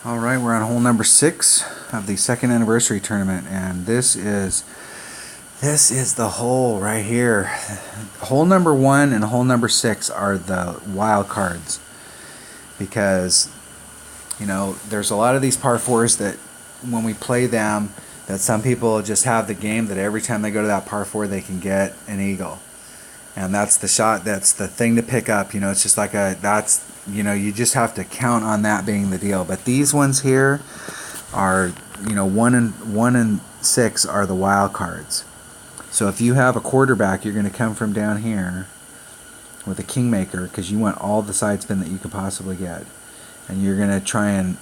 Alright, we're on hole number 6 of the second anniversary tournament, and this is the hole right here. Hole number 1 and hole number 6 are the wild cards, because there's a lot of these par 4s that when we play them, that some people just have the game that every time they go to that par 4 they can get an eagle, and that's the shot, that's the thing to pick up. It's just like you just have to count on that being the deal. But these ones here are, 1 and 6 are the wild cards. So if you have a quarterback, you're going to come from down here with a kingmaker, because you want all the side spin that you can possibly get, and you're going to try and,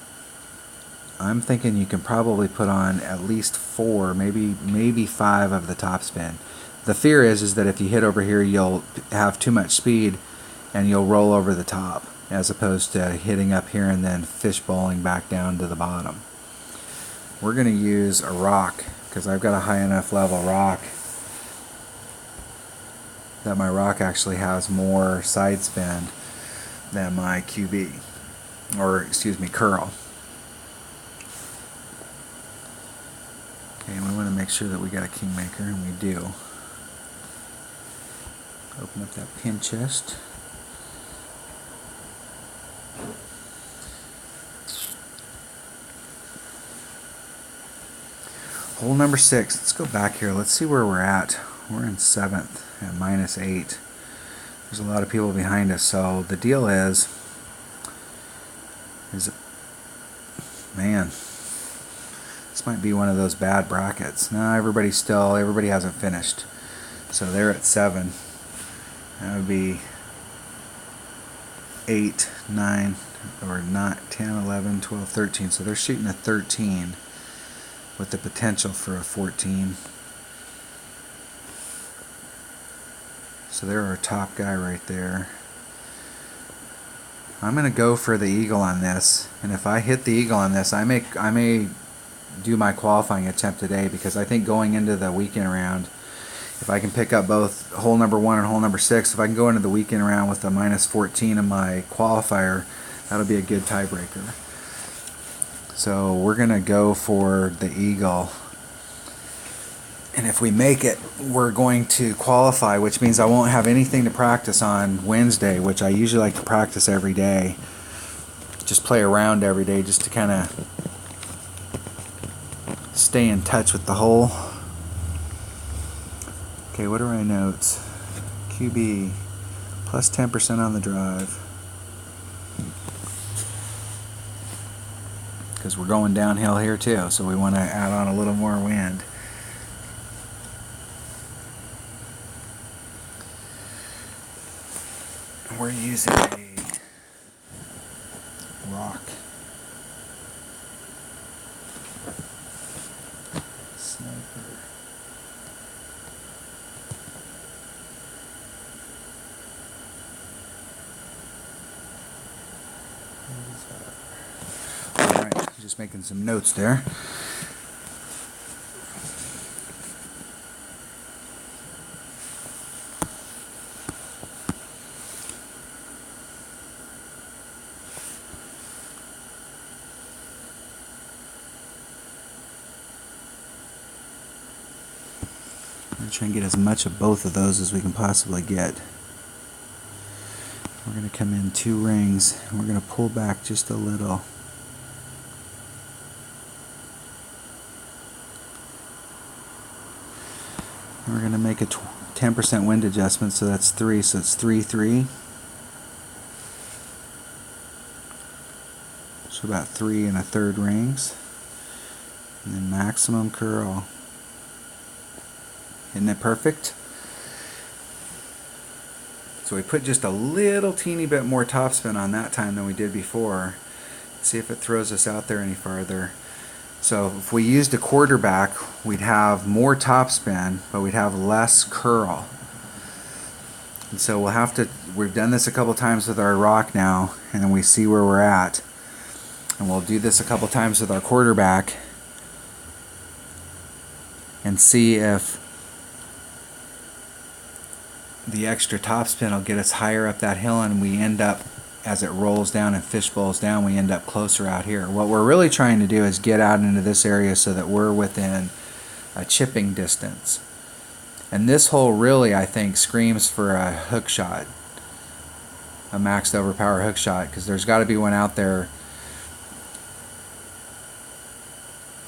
I'm thinking you can probably put on at least 4, maybe 5 of the top spin. The fear is that if you hit over here, you'll have too much speed and you'll roll over the top, as opposed to hitting up here and then fish bowling back down to the bottom. We're going to use a rock, because I've got a high enough level rock that my rock actually has more side spin than my QB, or excuse me, curl. Okay, and we want to make sure that we got a kingmaker, and we do. Open up that pin chest. Hole number 6. Let's go back here. Let's see where we're at. We're in 7th at -8. There's a lot of people behind us. So the deal is man, this might be one of those bad brackets. No, everybody hasn't finished. So they're at 7. That would be 8, 9, or not 10, 11, 12, 13. So they're shooting a 13 with the potential for a 14. So they're our top guy right there. I'm going to go for the eagle on this, and if I hit the eagle on this, I may do my qualifying attempt today, because I think going into the weekend round, if I can pick up both hole number 1 and hole number 6, if I can go into the weekend round with a -14 in my qualifier, that'll be a good tiebreaker. So we're going to go for the eagle. And if we make it, we're going to qualify, which means I won't have anything to practice on Wednesday, which I usually like to practice every day. Just play around every day, just to kind of stay in touch with the hole. Okay, what are my notes? QB, plus 10% on the drive. Because we're going downhill here too, so we want to add on a little more wind. We're using a rock. Sniper. Alright, just making some notes there. I'm going to try and get as much of both of those as we can possibly get. We're going to come in 2 rings, and we're going to pull back just a little. And we're going to make a 10% wind adjustment, so that's 3, so it's 3, 3. So about 3 1/3 rings. And then maximum curl. Isn't it perfect? So we put just a little teeny bit more topspin on that time than we did before. See if it throws us out there any farther. So if we used a quarterback, we'd have more topspin, but we'd have less curl. And so we've done this a couple times with our rock now, and then we see where we're at. And we'll do this a couple times with our quarterback and see if the extra topspin will get us higher up that hill, and we end up as it rolls down and fish bowls down, we end up closer out here. What we're really trying to do is get out into this area so that we're within a chipping distance. And this hole really, I think, screams for a hook shot, a maxed overpower hook shot, because there's got to be one out there.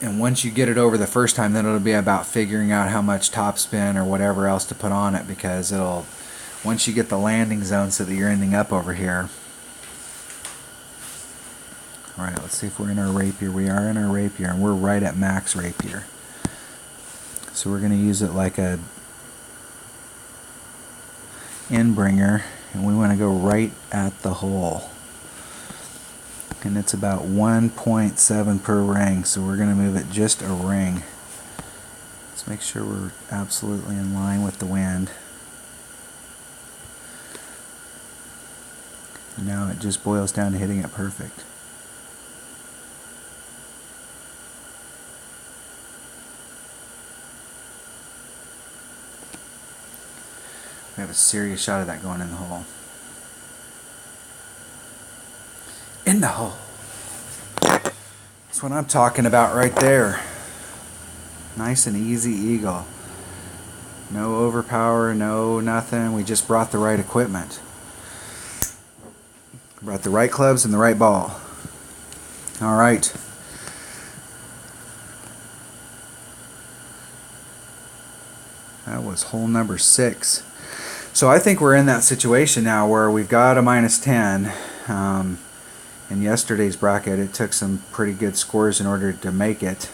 And once you get it over the first time, then it'll be about figuring out how much topspin or whatever else to put on it, because it'll, once you get the landing zone so that you're ending up over here. Alright, let's see if we're in our rapier. We are in our rapier, and we're right at max rapier. So we're going to use it like a inbringer, and we want to go right at the hole. And it's about 1.7 per ring, so we're going to move it just a ring. Let's make sure we're absolutely in line with the wind. And now it just boils down to hitting it perfect. We have a serious shot of that going in the hole. In the hole. That's what I'm talking about right there. Nice and easy eagle. No overpower, no nothing. We just brought the right equipment. Brought the right clubs and the right ball. All right. That was hole number 6. So I think we're in that situation now where we've got a -10. In yesterday's bracket, it took some pretty good scores in order to make it.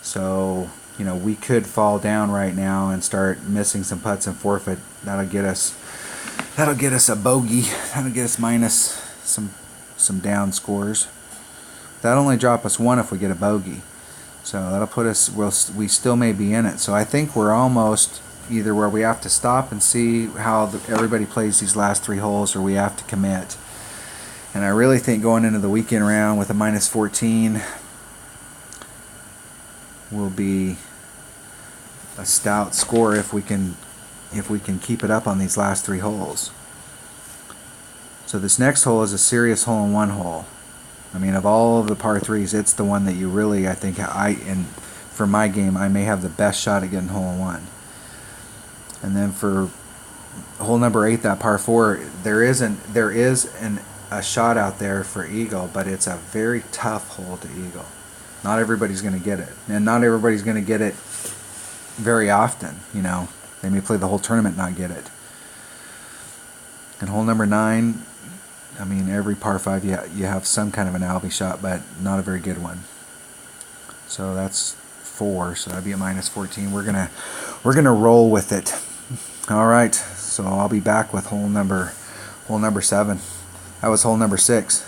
So, you know, we could fall down right now and start missing some putts and forfeit. That'll get us a bogey. That'll get us minus some down scores. That'll only drop us 1 if we get a bogey. So that'll put us, we still may be in it. So I think we're almost either where we have to stop and see how everybody plays these last 3 holes, or we have to commit. And I really think going into the weekend round with a -14 will be a stout score if we can keep it up on these last 3 holes. So this next hole is a serious hole-in-one hole. I mean, of all of the par 3s, it's the one that you really, I think, for my game, I may have the best shot at getting hole-in-one. And then for hole number 8, that par 4, there is a shot out there for eagle, but it's a very tough hole to eagle. Not everybody's going to get it, and not everybody's going to get it very often. You know, they may play the whole tournament and not get it. And hole number 9, I mean, every par 5 you have some kind of an Albie shot, but not a very good one. So that's 4, so that'd be a -14. We're gonna roll with it. All right, so I'll be back with hole number 7. That was hole number 6.